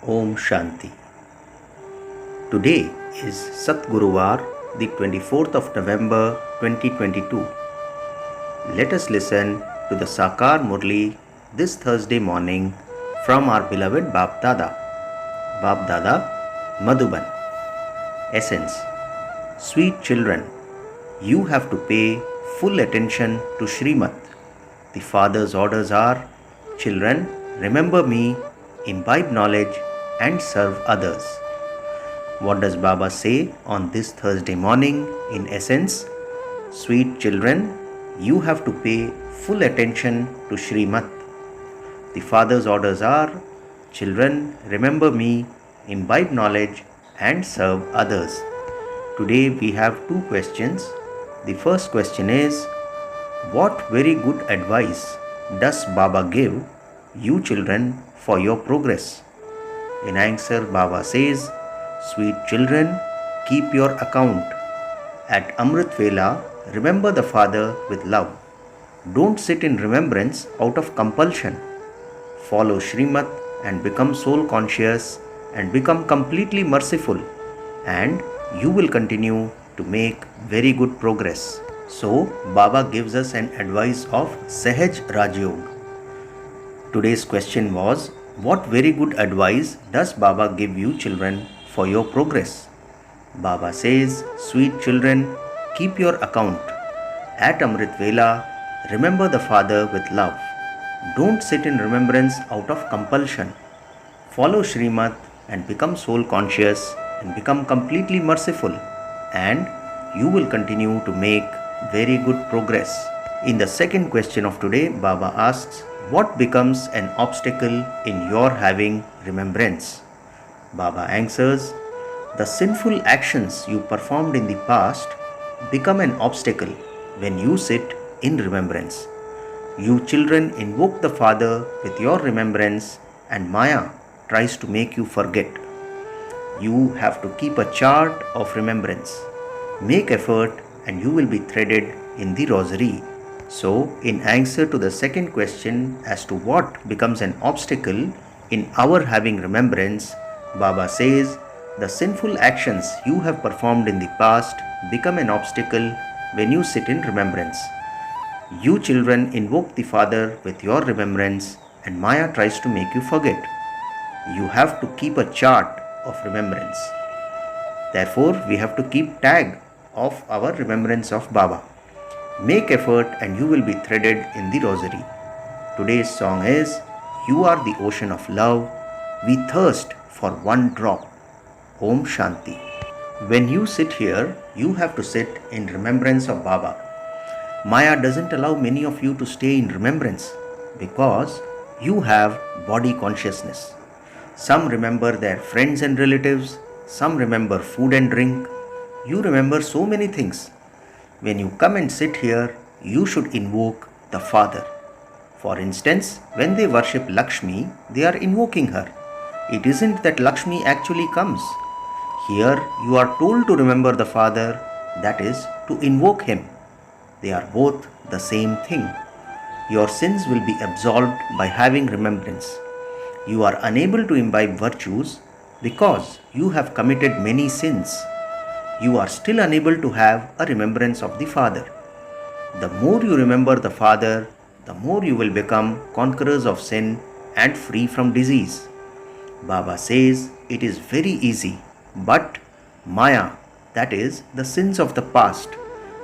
Om Shanti. Today is Satguruber, the 24th of November 2022. Let us listen to the Sakar Murli this Thursday morning from our beloved Bap Dada. Bap Dada, Madhuban. Essence. Sweet children, you have to pay full attention to Srimat. The Father's orders are, children, remember me, imbibe knowledge and serve others. What does Baba say on this Thursday morning? In essence, sweet children, you have to pay full attention to Srimat. The Father's orders are, children, remember me, imbibe knowledge and serve others. Today we have two questions. The first question is, what very good advice does Baba give you children for your progress? In answer, Baba says, sweet children, keep your account. At Amrit Vela, remember the Father with love. Don't sit in remembrance out of compulsion. Follow Srimat and become soul conscious and become completely merciful, and you will continue to make very good progress. So, Baba gives us an advice of Sahaj Rajyog. Today's question was, what very good advice does Baba give you children for your progress? Baba says, sweet children, keep your account. At Amrit Vela, remember the Father with love. Don't sit in remembrance out of compulsion. Follow Srimat and become soul conscious and become completely merciful, and you will continue to make very good progress. In the second question of today, Baba asks, what becomes an obstacle in your having remembrance? Baba answers, the sinful actions you performed in the past become an obstacle when you sit in remembrance. You children invoke the Father with your remembrance, and Maya tries to make you forget. You have to keep a chart of remembrance. Make effort and you will be threaded in the rosary. So, in answer to the second question as to what becomes an obstacle in our having remembrance, Baba says, the sinful actions you have performed in the past become an obstacle when you sit in remembrance. You children invoke the Father with your remembrance, and Maya tries to make you forget. You have to keep a chart of remembrance. Therefore, we have to keep tag of our remembrance of Baba. Make effort and you will be threaded in the rosary. Today's song is, you are the ocean of love, we thirst for one drop. Om Shanti. When you sit here, you have to sit in remembrance of Baba. Maya doesn't allow many of you to stay in remembrance because you have body consciousness. Some remember their friends and relatives, some remember food and drink. You remember so many things. When you come and sit here, you should invoke the Father. For instance, when they worship Lakshmi, they are invoking her. It isn't that Lakshmi actually comes. Here, you are told to remember the Father, that is, to invoke Him. They are both the same thing. Your sins will be absolved by having remembrance. You are unable to imbibe virtues because you have committed many sins. You are still unable to have a remembrance of the Father. The more you remember the Father, the more you will become conquerors of sin and free from disease. Baba says it is very easy, but Maya, that is, the sins of the past,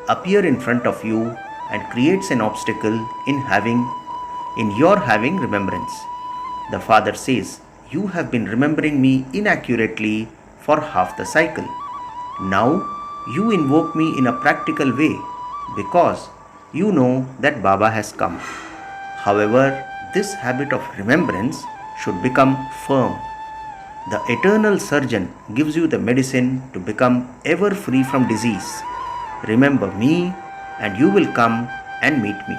appear in front of you and creates an obstacle in your having remembrance. The Father says, you have been remembering me inaccurately for half the cycle. Now you invoke me in a practical way because you know that Baba has come. However, this habit of remembrance should become firm. The eternal surgeon gives you the medicine to become ever free from disease. Remember me and you will come and meet me.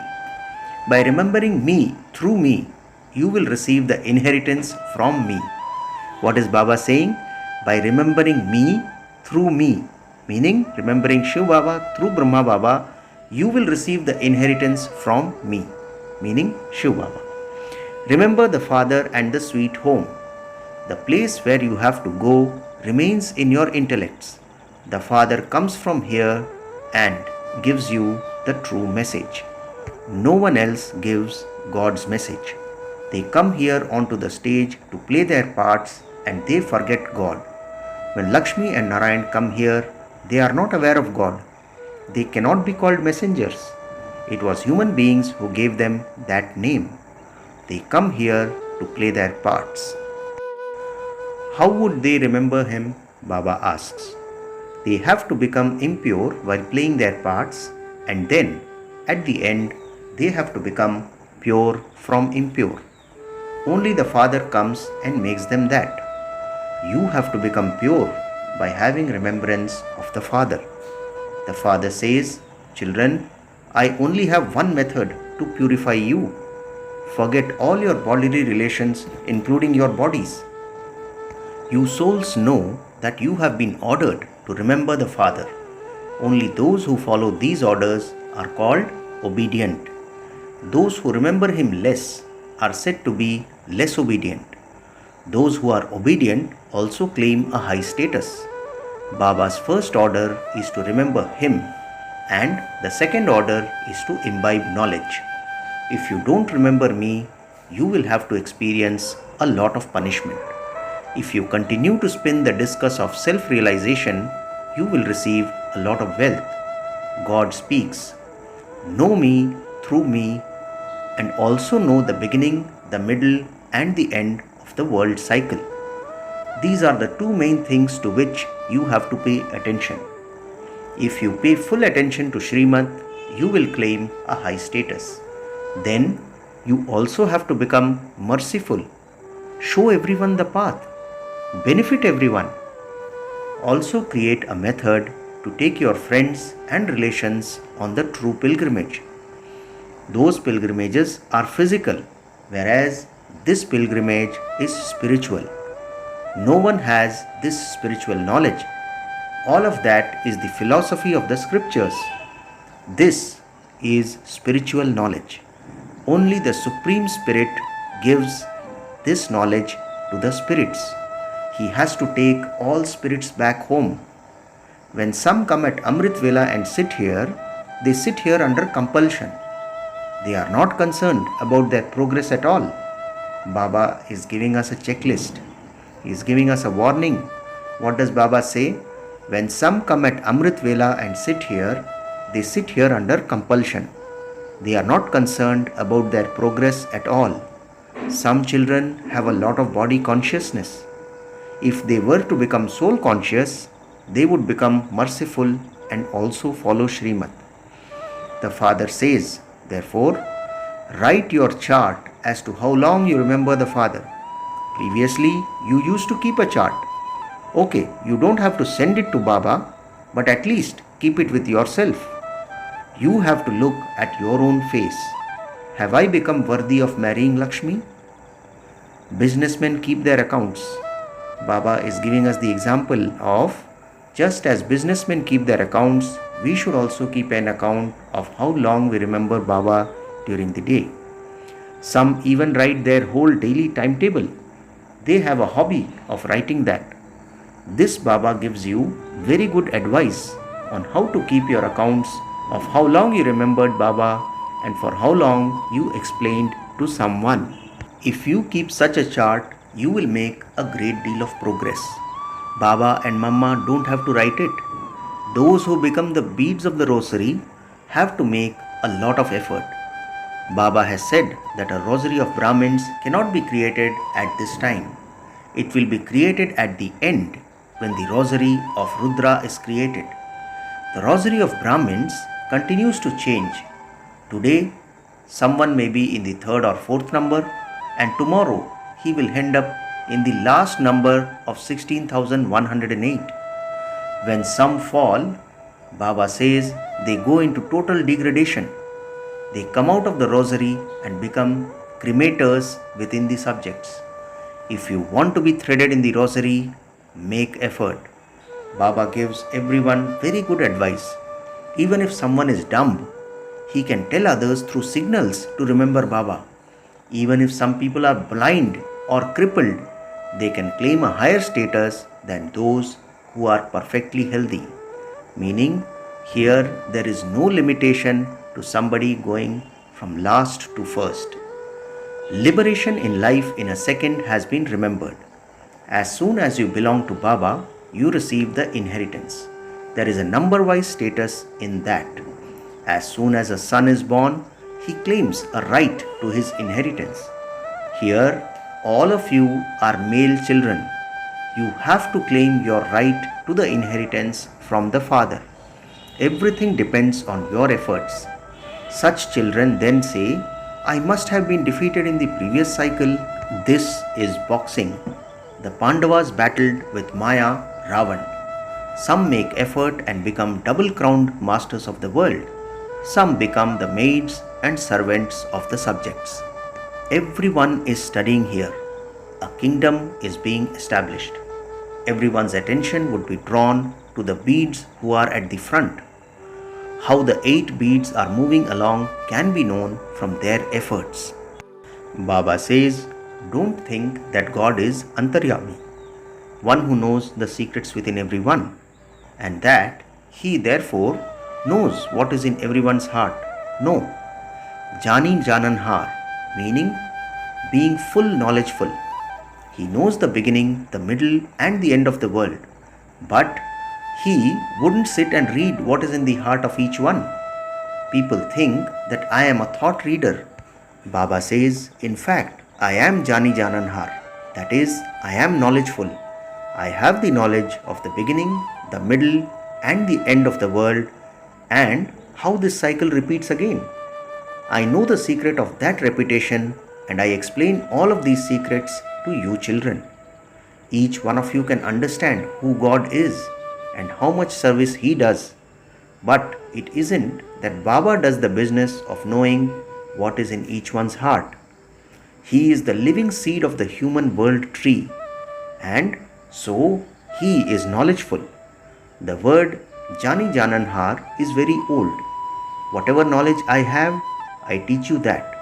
By remembering me through me, you will receive the inheritance from me. What is Baba saying? By remembering me through me, meaning remembering Shiv Baba through Brahma Baba, you will receive the inheritance from me, meaning Shiv Baba. Remember the Father and the sweet home. The place where you have to go remains in your intellects. The Father comes from here and gives you the true message. No one else gives God's message. They come here onto the stage to play their parts and they forget God. When Lakshmi and Narayan come here, they are not aware of God. They cannot be called messengers. It was human beings who gave them that name. They come here to play their parts. How would they remember him? Baba asks. They have to become impure while playing their parts, and then, at the end, they have to become pure from impure. Only the Father comes and makes them that. You have to become pure by having remembrance of the Father. The Father says, "Children, I only have one method to purify you. Forget all your bodily relations, including your bodies. You souls know that you have been ordered to remember the Father. Only those who follow these orders are called obedient. Those who remember him less are said to be less obedient. Those who are obedient also claim a high status. Baba's first order is to remember him, and the second order is to imbibe knowledge. If you don't remember me, you will have to experience a lot of punishment. If you continue to spin the discus of self-realization, you will receive a lot of wealth. God speaks, "Know me through me, and also know the beginning, the middle, and the end of the world cycle." These are the two main things to which you have to pay attention. If you pay full attention to Srimad, you will claim a high status. Then you also have to become merciful, show everyone the path, benefit everyone. Also create a method to take your friends and relations on the true pilgrimage. Those pilgrimages are physical, whereas this pilgrimage is spiritual. No one has this spiritual knowledge. All of that is the philosophy of the scriptures. This is spiritual knowledge. Only the Supreme Spirit gives this knowledge to the spirits. He has to take all spirits back home. When some come at Amrit Vela and sit here, they sit here under compulsion. They are not concerned about their progress at all. Baba is giving us a checklist. He is giving us a warning. What does Baba say? When some come at Amrit Vela and sit here, they sit here under compulsion. They are not concerned about their progress at all. Some children have a lot of body consciousness. If they were to become soul conscious, they would become merciful and also follow Srimad. The Father says, therefore, write your chart as to how long you remember the Father. Previously, you used to keep a chart. Okay, you don't have to send it to Baba, but at least keep it with yourself. You have to look at your own face. Have I become worthy of marrying Lakshmi? Businessmen keep their accounts. Baba is giving us the example of just as businessmen keep their accounts, we should also keep an account of how long we remember Baba during the day. Some even write their whole daily timetable. They have a hobby of writing that. This Baba gives you very good advice on how to keep your accounts of how long you remembered Baba and for how long you explained to someone. If you keep such a chart, you will make a great deal of progress. Baba and Mama don't have to write it. Those who become the beads of the rosary have to make a lot of effort. Baba has said that a rosary of Brahmins cannot be created at this time. It will be created at the end when the rosary of Rudra is created. The rosary of Brahmins continues to change. Today, someone may be in the third or fourth number, and tomorrow he will end up in the last number of 16,108. When some fall, Baba says they go into total degradation. They come out of the rosary and become cremators within the subjects. If you want to be threaded in the rosary, make effort. Baba gives everyone very good advice. Even if someone is dumb, he can tell others through signals to remember Baba. Even if some people are blind or crippled, they can claim a higher status than those who are perfectly healthy. Meaning, here there is no limitation to somebody going from last to first. Liberation in life in a second has been remembered. As soon as you belong to Baba, you receive the inheritance. There is a number-wise status in that. As soon as a son is born, he claims a right to his inheritance. Here, all of you are male children. You have to claim your right to the inheritance from the father. Everything depends on your efforts. Such children then say, I must have been defeated in the previous cycle. This is boxing. The Pandavas battled with Maya, Ravan. Some make effort and become double-crowned masters of the world. Some become the maids and servants of the subjects. Everyone is studying here. A kingdom is being established. Everyone's attention would be drawn to the beads who are at the front. How the 8 beads are moving along can be known from their efforts. Baba says, don't think that God is Antaryami, one who knows the secrets within everyone, and that he therefore knows what is in everyone's heart. No. Jani Janan Har, meaning being full knowledgeful. He knows the beginning, the middle and the end of the world, but he wouldn't sit and read what is in the heart of each one. People think that I am a thought reader. Baba says, in fact, I am Jani Janan Har. That is, I am knowledgeful. I have the knowledge of the beginning, the middle and the end of the world and how this cycle repeats again. I know the secret of that repetition and I explain all of these secrets to you children. Each one of you can understand who God is and how much service He does. But it isn't that Baba does the business of knowing what is in each one's heart. He is the living seed of the human world tree, and so He is knowledgeful. The word Jani Janan Har is very old. Whatever knowledge I have, I teach you that.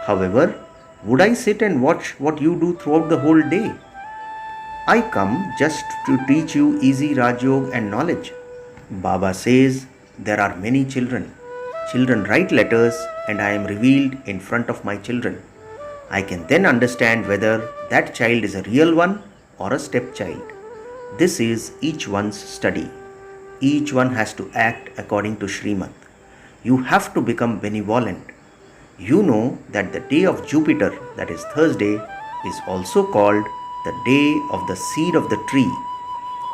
However, would I sit and watch what you do throughout the whole day? I come just to teach you easy Rajyog and knowledge. Baba says there are many children. Children write letters and I am revealed in front of my children. I can then understand whether that child is a real one or a stepchild. This is each one's study. Each one has to act according to Srimad. You have to become benevolent. You know that the day of Jupiter, that is Thursday, is also called the day of the seed of the tree.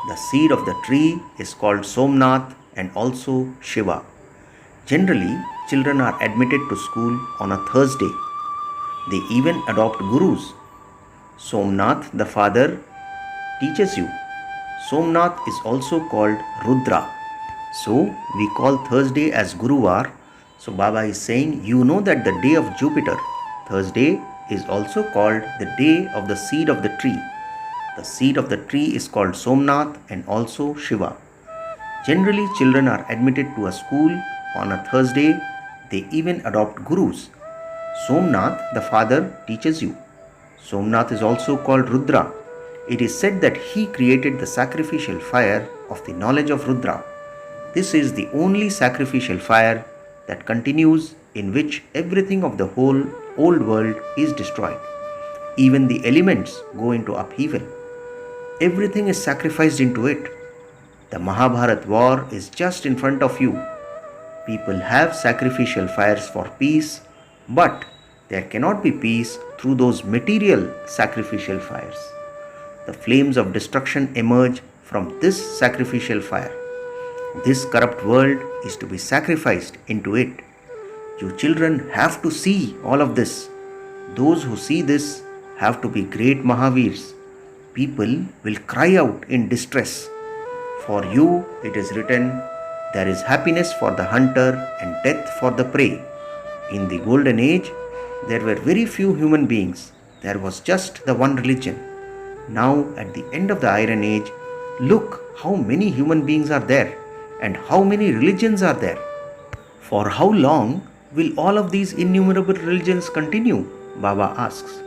The seed of the tree is called Somnath and also Shiva. Generally, children are admitted to school on a Thursday. They even adopt gurus. Somnath, the father, teaches you. Somnath is also called Rudra. So, we call Thursday as Guruvar. So, Baba is saying, you know that the day of Jupiter, Thursday, is also called the day of the seed of the tree. The seed of the tree is called Somnath and also Shiva. Generally, children are admitted to a school on a Thursday. They even adopt gurus. Somnath, the father, teaches you. Somnath is also called Rudra. It is said that he created the sacrificial fire of the knowledge of Rudra. This is the only sacrificial fire that continues, in which everything of the whole old world is destroyed. Even the elements go into upheaval. Everything is sacrificed into it. The Mahabharat war is just in front of you. People have sacrificial fires for peace, but there cannot be peace through those material sacrificial fires. The flames of destruction emerge from this sacrificial fire. This corrupt world is to be sacrificed into it. You children have to see all of this. Those who see this have to be great Mahavirs. People will cry out in distress. For you it is written, there is happiness for the hunter and death for the prey. In the golden age, there were very few human beings. There was just the one religion. Now at the end of the iron age, look how many human beings are there and how many religions are there. For how long will all of these innumerable religions continue? Baba asks.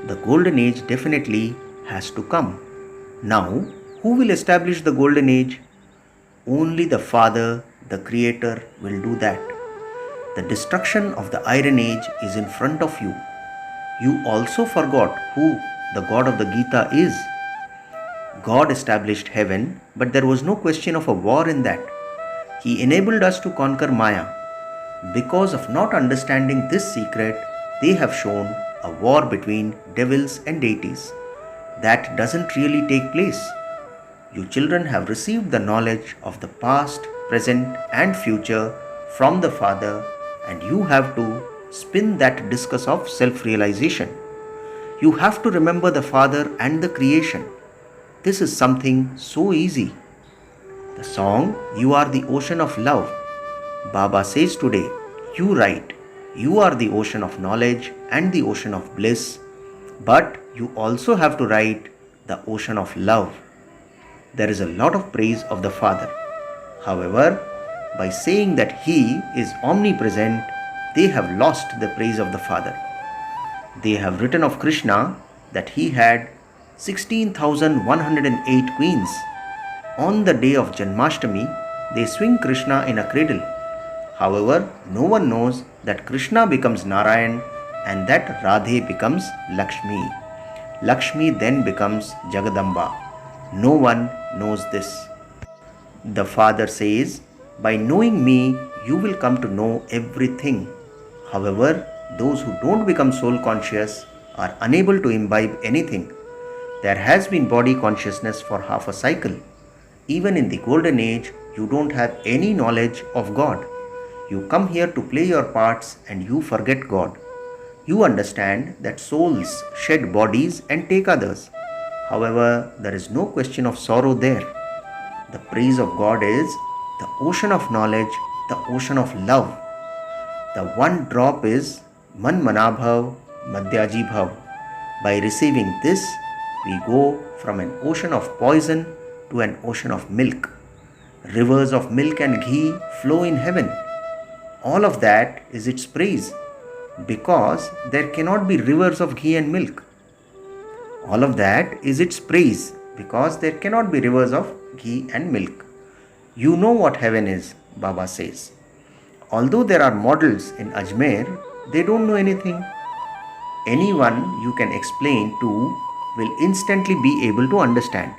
The golden age definitely has to come. Now, who will establish the golden age? Only the Father, the Creator, will do that. The destruction of the Iron Age is in front of you. You also forgot who the God of the Gita is. God established heaven, but there was no question of a war in that. He enabled us to conquer Maya. Because of not understanding this secret, they have shown a war between devils and deities. That doesn't really take place. You children have received the knowledge of the past, present, and future from the Father, and you have to spin that discus of self-realization. You have to remember the Father and the creation. This is something so easy. The song, You Are the Ocean of Love. Baba says today, you write, you are the ocean of knowledge and the ocean of bliss, but you also have to write the ocean of love. There is a lot of praise of the Father. However, by saying that He is omnipresent, they have lost the praise of the Father. They have written of Krishna that he had 16,108 queens. On the day of Janmashtami, they swing Krishna in a cradle. However, no one knows that Krishna becomes Narayan and that Radhe becomes Lakshmi. Lakshmi then becomes Jagadamba. No one knows this. The Father says, by knowing me, you will come to know everything. However, those who don't become soul conscious are unable to imbibe anything. There has been body consciousness for half a cycle. Even in the golden age, you don't have any knowledge of God. You come here to play your parts and you forget God. You understand that souls shed bodies and take others. However, there is no question of sorrow there. The praise of God is the ocean of knowledge, the ocean of love. The one drop is Man Manabhav Madhyaji Bhav. By receiving this, we go from an ocean of poison to an ocean of milk. Rivers of milk and ghee flow in heaven. All of that is its praise, because there cannot be rivers of ghee and milk. All of that is its praise, because there cannot be rivers of ghee and milk. You know what heaven is, Baba says. Although there are models in Ajmer, they don't know anything. Anyone you can explain to will instantly be able to understand.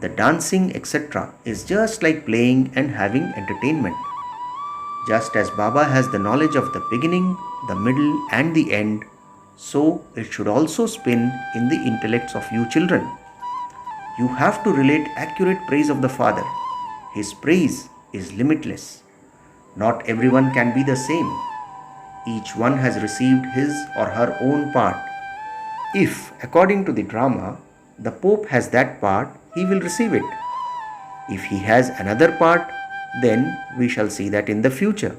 The dancing, etc. is just like playing and having entertainment. Just as Baba has the knowledge of the beginning, the middle and the end, so it should also spin in the intellects of you children. You have to relate accurate praise of the Father. His praise is limitless. Not everyone can be the same. Each one has received his or her own part. If, according to the drama, the Pope has that part, he will receive it. If he has another part, then we shall see that in the future.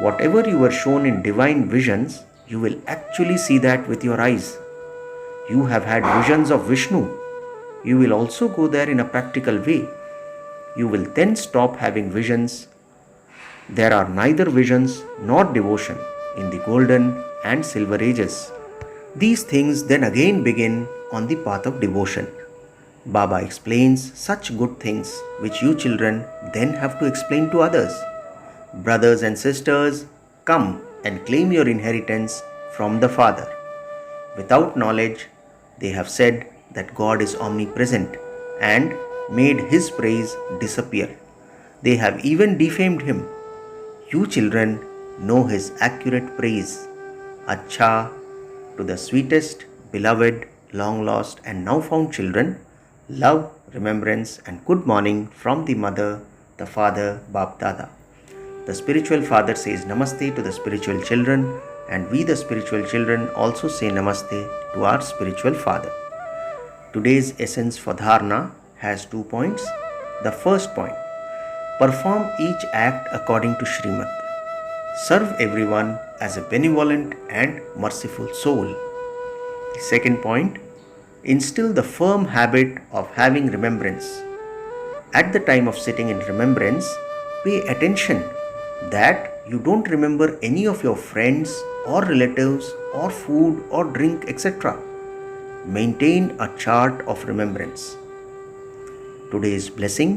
Whatever you were shown in divine visions, you will actually see that with your eyes. You have had visions of Vishnu. You will also go there in a practical way. You will then stop having visions. There are neither visions nor devotion in the golden and silver ages. These things then again begin on the path of devotion. Baba explains such good things which you children then have to explain to others. Brothers and sisters, come and claim your inheritance from the Father. Without knowledge, they have said that God is omnipresent and made His praise disappear. They have even defamed Him. You children know His accurate praise. Acha, to the sweetest, beloved, long lost and now found children, love, remembrance and good morning from the mother, the father, Bap Dada. The spiritual father says namaste to the spiritual children, and we the spiritual children also say namaste to our spiritual father. Today's essence for dharana has 2 points. The first point, perform each act according to Srimad. Serve everyone as a benevolent and merciful soul. The second point, instill the firm habit of having remembrance. At the time of sitting in remembrance, pay attention that you don't remember any of your friends or relatives or food or drink, etc. maintain a chart of remembrance. Today's blessing: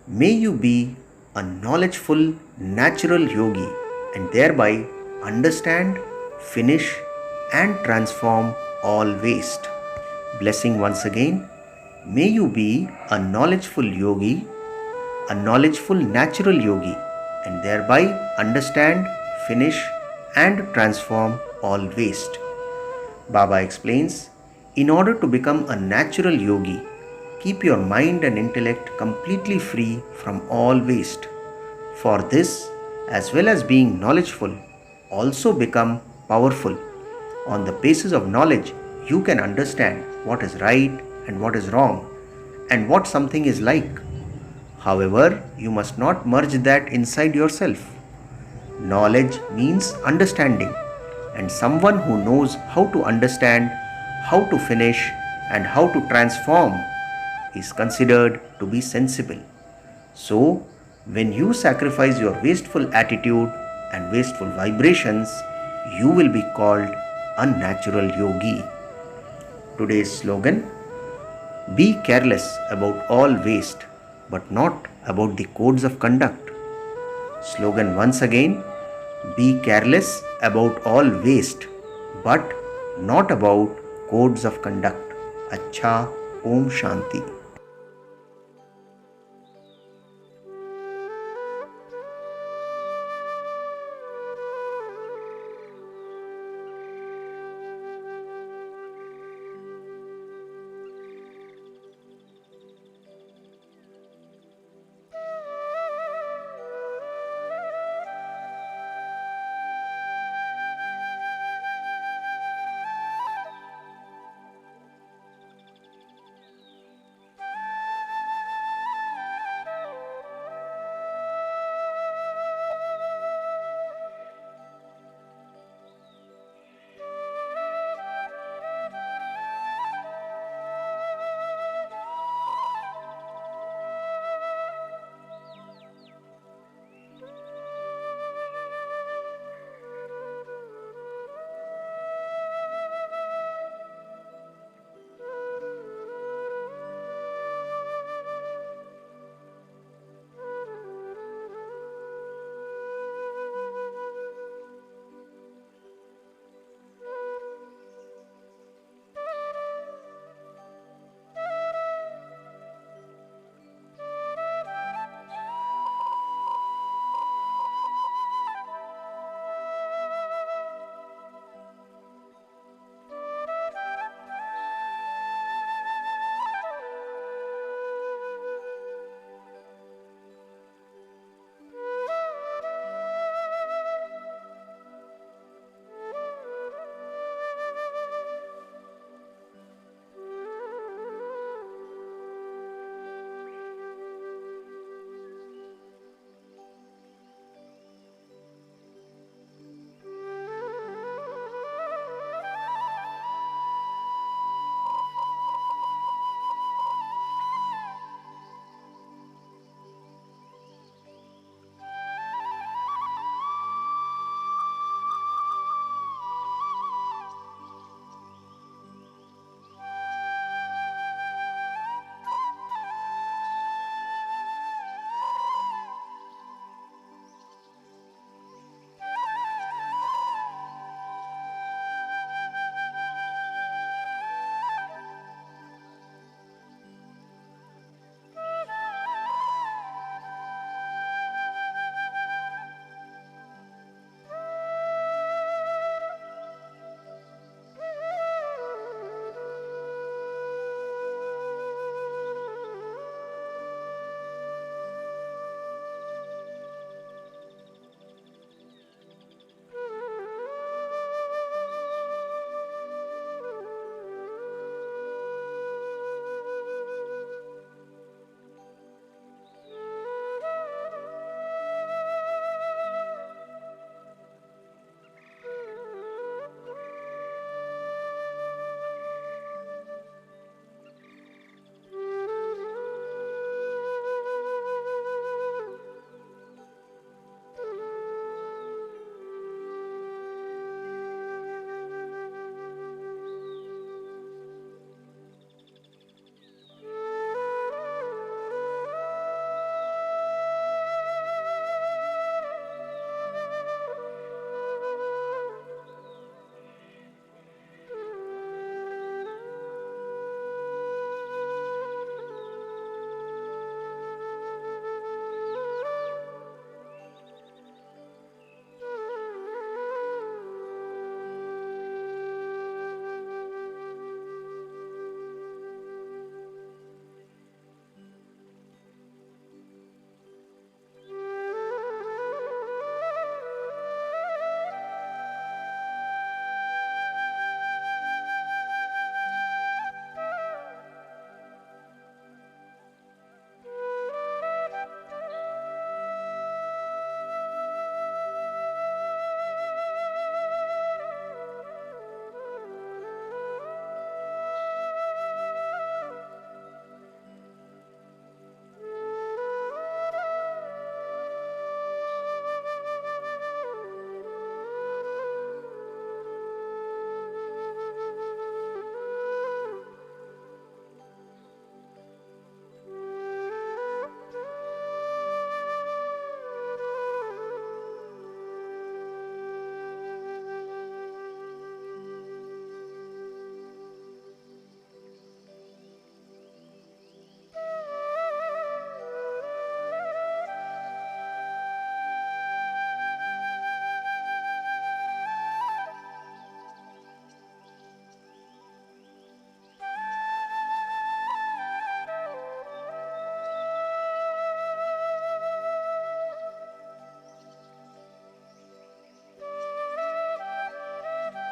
may you be a knowledgeful natural yogi and thereby understand, finish, and transform all waste. Blessing once again: may you be a knowledgeful yogi, a knowledgeful natural yogi, and thereby understand, finish, and transform all waste. Baba explains, in order to become a natural yogi, keep your mind and intellect completely free from all waste. For this, as well as being knowledgeful, also become powerful. On the basis of knowledge, you can understand what is right and what is wrong, and what something is like. However, you must not merge that inside yourself. Knowledge means understanding, and someone who knows how to understand, how to finish, and how to transform is considered to be sensible. So, when you sacrifice your wasteful attitude and wasteful vibrations, you will be called a natural yogi. Today's slogan: be careless about all waste, but not about the codes of conduct. Slogan once again: be careless about all waste, but not about codes of conduct. Acha, Om Shanti.